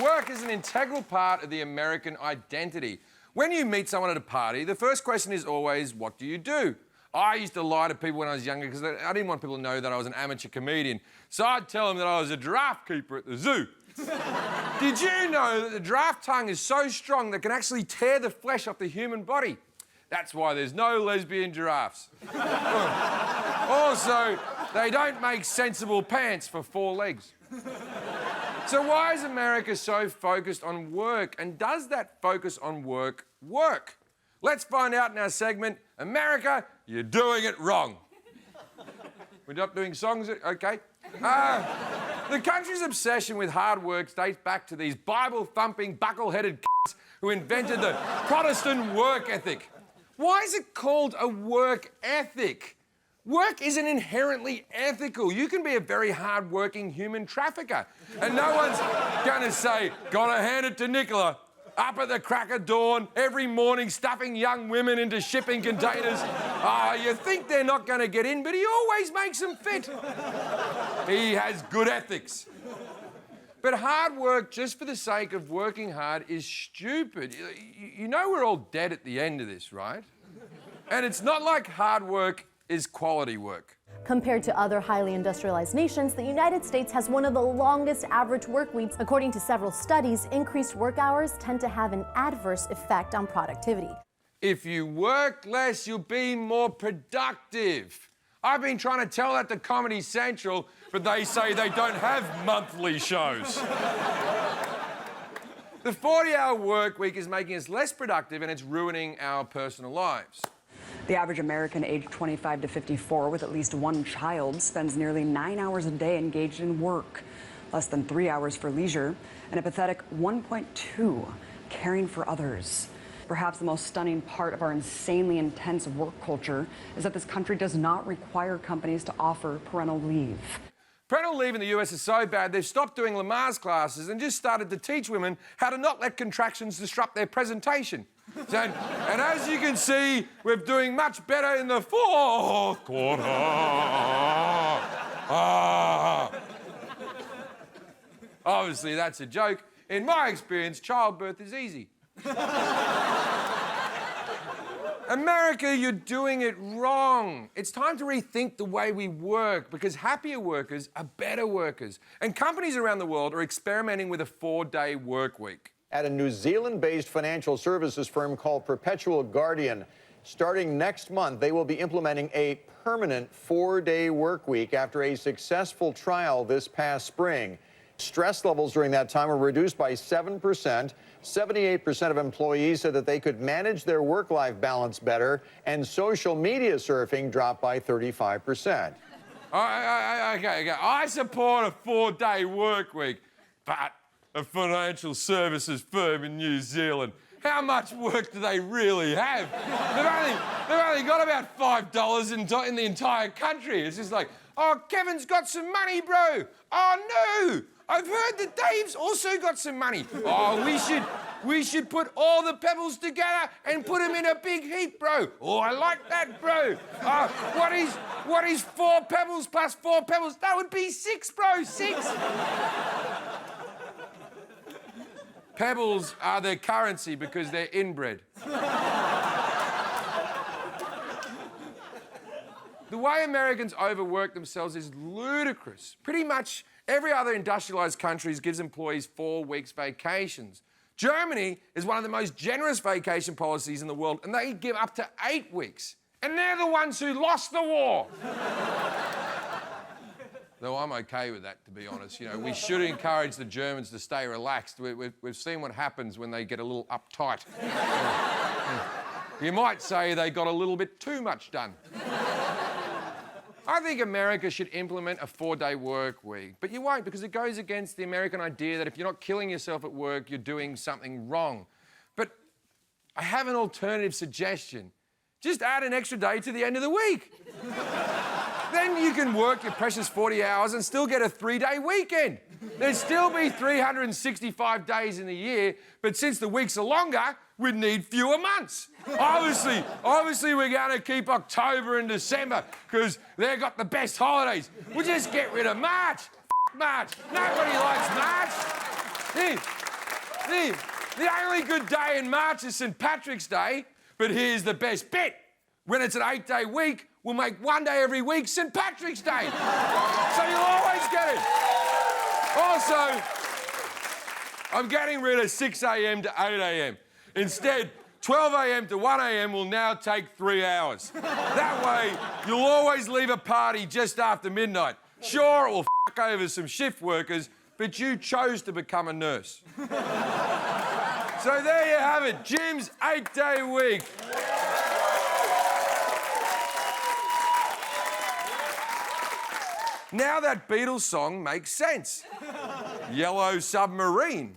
Work is an integral part of the American identity. When you meet someone at a party, the first question is always, what do you do? I used to lie to people when I was younger because I didn't want people to know that I was an amateur comedian. So I'd tell them that I was a giraffe keeper at the zoo. Did you know that the giraffe tongue is so strong that it can actually tear the flesh off the human body? That's why there's no lesbian giraffes. Also, they don't make sensible pants for 4 legs. So why is America so focused on work? And does that focus on work work? Let's find out in our segment, America, you're doing it wrong. We're not doing songs? OK. The country's obsession with hard work dates back to these Bible-thumping, buckle-headed c***s who invented the Protestant work ethic. Why is it called a work ethic? Work isn't inherently ethical. You can be a very hard-working human trafficker, and no one's going to say, gotta hand it to Nicola, up at the crack of dawn, every morning stuffing young women into shipping containers. You think they're not going to get in, but he always makes them fit. He has good ethics. But hard work just for the sake of working hard is stupid. You know we're all dead at the end of this, right? And it's not like hard work is quality work. Compared to other highly industrialized nations, the United States has one of the longest average work weeks. According to several studies, increased work hours tend to have an adverse effect on productivity. If you work less, you'll be more productive. I've been trying to tell that to Comedy Central, but they say they don't have monthly shows. The 40-hour work week is making us less productive and it's ruining our personal lives. The average American aged 25 to 54 with at least 1 child spends nearly 9 hours a day engaged in work, less than 3 hours for leisure, and a pathetic 1.2 caring for others. Perhaps the most stunning part of our insanely intense work culture is that this country does not require companies to offer parental leave. Parental leave in the US is so bad, they've stopped doing Lamaze classes and just started to teach women how to not let contractions disrupt their presentation. And as you can see, we're doing much better in the 4th quarter. Obviously, that's a joke. In my experience, childbirth is easy. America, you're doing it wrong. It's time to rethink the way we work because happier workers are better workers. And companies around the world are experimenting with a 4-day work week. At a New Zealand-based financial services firm called Perpetual Guardian, starting next month, they will be implementing a permanent 4-day work week after a successful trial this past spring. Stress levels during that time were reduced by 7%. 78% of employees said that they could manage their work-life balance better, and social media surfing dropped by 35%. Okay. I support a 4-day work week, but a financial services firm in New Zealand, how much work do they really have? They've only got about $5 in the entire country. It's just like, oh, Kevin's got some money, bro. Oh, no. I've heard that Dave's also got some money. Oh, we should put all the Pebbles together and put them in a big heap, bro. Oh, I like that, bro. What is 4 Pebbles plus 4 Pebbles? That would be 6, bro, 6. Pebbles are their currency because they're inbred. The way Americans overwork themselves is ludicrous. Pretty much every other industrialised country gives employees 4 weeks vacations. Germany is one of the most generous vacation policies in the world, and they give up to 8 weeks. And they're the ones who lost the war. Though I'm OK with that, to be honest. You know, we should encourage the Germans to stay relaxed. We've seen what happens when they get a little uptight. You might say they got a little bit too much done. I think America should implement a 4-day work week, but you won't because it goes against the American idea that if you're not killing yourself at work, you're doing something wrong. But I have an alternative suggestion. Just add an extra day to the end of the week. Then you can work your precious 40 hours and still get a 3-day weekend. There'd still be 365 days in the year, but since the weeks are longer, we'd need fewer months. Obviously we're going to keep October and December because they've got the best holidays. We'll just get rid of March. March. Nobody likes March. The only good day in March is St. Patrick's Day, but here's the best bit. When it's an 8-day week, we'll make one day every week St. Patrick's Day. So you'll always get it. Also, I'm getting rid of 6 a.m. to 8 a.m. Instead, 12 a.m. to 1 a.m. will now take 3 hours. That way, you'll always leave a party just after midnight. Sure, it will f*** over some shift workers, but you chose to become a nurse. So there you have it, Jim's 8-day week. Now that Beatles song makes sense. Yellow Submarine.